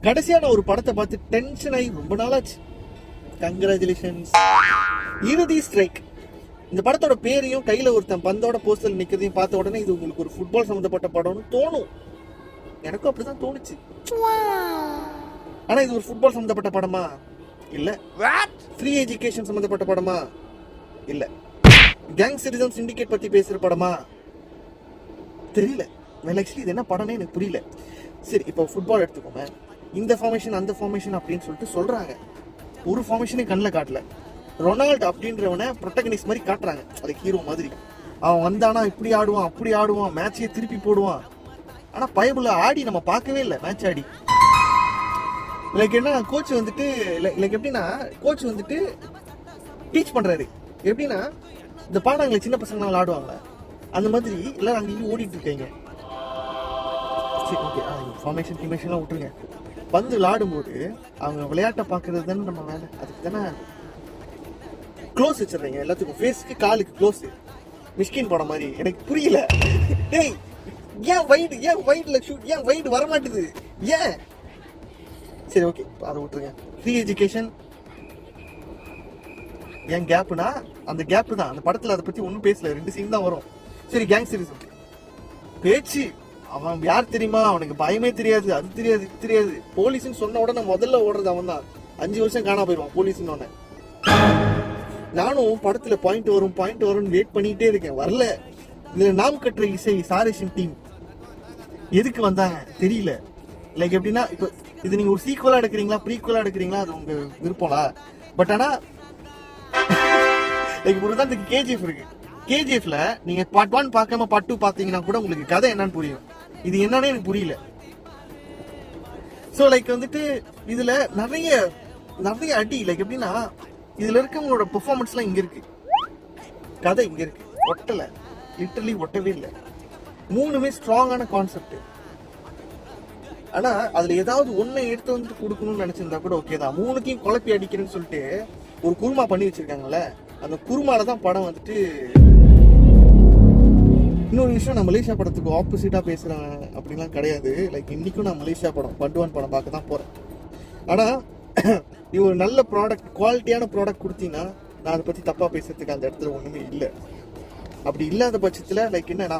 கடைசியான ஒரு படத்தை பார்த்து டென்ஷன் ஆகி ரொம்ப நாளாச்சு. கங்க்ராச்சுலேஷன்ஸ், இறுதி ஸ்ட்ரைக். இந்த படத்தோட பேரையும் கையில ஒருத்தன் பந்தோட போஸ்டர் நிக்கிறதையும் பார்த்த உடனே இது உங்களுக்கு ஒரு ஃபுட்பால் சம்பந்தப்பட்ட படம்னு தோணும். எனக்கும் அப்படிதான் தோணுச்சு. ஆனா இது ஒரு ஃபுட்பால் சம்பந்தப்பட்ட படமா இல்ல. ஃப்ரீ எஜுகேஷன் சம்பந்தப்பட்ட படமா இல்ல. கேங் சிட்டிசன் சிண்டிகேட் பத்தி பேசுற படமா தெரியல. ஆக்சுவலி இது என்ன படம்னே எனக்கு புரியல. சரி, இப்போ ஃபுட்பால் எடுத்துக்கோங்க. இந்த ஃபார்மேஷன் அந்த ஃபார்மேஷன் அப்படின்னு சொல்லிட்டு சொல்றாங்க. ஒரு ஃபார்மேஷனே கண்ணில் காட்டல. ரொனால்டு அப்படின்றவனை ப்ரொட்டகனிஸ்ட் மாதிரி காட்டுறாங்க, அது ஹீரோ மாதிரி. அவன் வந்தானா இப்படி ஆடுவான் அப்படி ஆடுவான், மேட்சையே திருப்பி போடுவான். ஆனா பைபிள் ஆடி நம்ம பார்க்கவே இல்லை. மேட்ச் ஆடி லைக் என்ன கோச் வந்துட்டு லைக் எப்படின்னா கோச் வந்துட்டு டீச் பண்றாரு. எப்படின்னா இந்த பாடங்களை சின்ன பசங்களால ஆடுவாங்க அந்த மாதிரி எல்லாரும் அங்கேயும் ஓடிட்டு இருக்கீங்க. சரி, ஓகே, ஃபார்மேஷன் கிமேஷன்லாம் விட்டுருங்க. பந்து விளையாடும்போது அவங்க விளையாட்டை பார்க்கறது தானே நம்ம வேலை. அதுக்கு தானே க்ளோஸ் வச்சிடுறீங்க எல்லாத்துக்கும். ஃபேஸ்க்கு காலுக்கு க்ளோஸ். மிஷ்கின் படம் மாதிரி. எனக்கு புரியல. டேய், ஏன் வைட்ல ஷூட், ஏன் வைட் வரமாட்டுது, ஏன்? சரி, ஓகே, அதை விட்டுருங்க. ஃப்ரீ எஜுகேஷன் ஏன் கேப்னா அந்த கேப் தான். அந்த படத்துல அதை பத்தி ஒன்றும் பேசல. 2 சீன் தான் வரும். சரி, கேங் சீரிஸ் பேச்சு. அவன் யார் தெரியுமா? அவனுக்கு பயமே தெரியாது, அது தெரியாது, இது தெரியாது. போலீஸ்ன்னு சொன்ன உடனே முதல்ல ஓடுறது அவன் தான். 5 வருஷம் காணா போயிடுவான் போலீஸ்ன்னு உடனே. நானும் படத்துல பாயிண்ட் வரும்னு வெயிட் பண்ணிட்டே இருக்கேன், வரல. இதுல நாம் கட்டுற இசை சாரேஷன் டீம் எதுக்கு வந்தாங்க தெரியல. லைக் எப்படின்னா, இப்போ இது நீங்க ஒரு சீக்குவலா எடுக்கிறீங்களா ப்ரீக்குவலா எடுக்கிறீங்களா அது உங்க விருப்பம்ல. பட் ஆனா லைக் ஒரு தான் கேஜிஎஃப் இருக்கு. கேஜிஎஃப்ல நீங்க பார்ட் 1 பார்க்காம பார்ட் 2 பாத்தீங்கன்னா கூட உங்களுக்கு கதை என்னன்னு புரியும். இது என்னன்னு எனக்கு புரியல. சோ லைக் வந்துட்டு இதுல நிறைய அடி. லைக் எப்படின்னா இதுல இருக்கவங்களோட பெர்ஃபார்மன்ஸ் எல்லாம் இங்க இருக்கு, கதை இங்க இருக்கு. ஒட்டல, லிட்டரலி ஒட்டவே இல்லை. 3மே ஸ்ட்ராங்கான கான்செப்ட். ஆனா அதுல ஏதாவது ஒன்னை எடுத்து வந்துட்டு கொடுக்கணும்னு நினைச்சிருந்தா கூட ஓகே தான். 3த்தையும் குழப்பி அடிக்கிறேன்னு சொல்லிட்டு ஒரு குருமா பண்ணி வச்சிருக்காங்கல்ல, அந்த குருமால தான் படம் வந்துட்டு. இன்னொரு விஷயம், நான் மலேசியா படத்துக்கு ஆப்போசிட்டா பேசுறேன் அப்படின்லாம் கிடையாது. லைக் இன்னைக்கும் நான் மலேசியா படம் பண்டுவான் படம் பார்க்க தான் போறேன். ஆனா நீ ஒரு நல்ல ப்ராடக்ட், குவாலிட்டியான ப்ராடக்ட் கொடுத்தீங்கன்னா நான் அதை பத்தி தப்பா பேசுறதுக்கு அந்த இடத்துல ஒண்ணுமே இல்லை. அப்படி இல்லாத பட்சத்துல லைக் என்னன்னா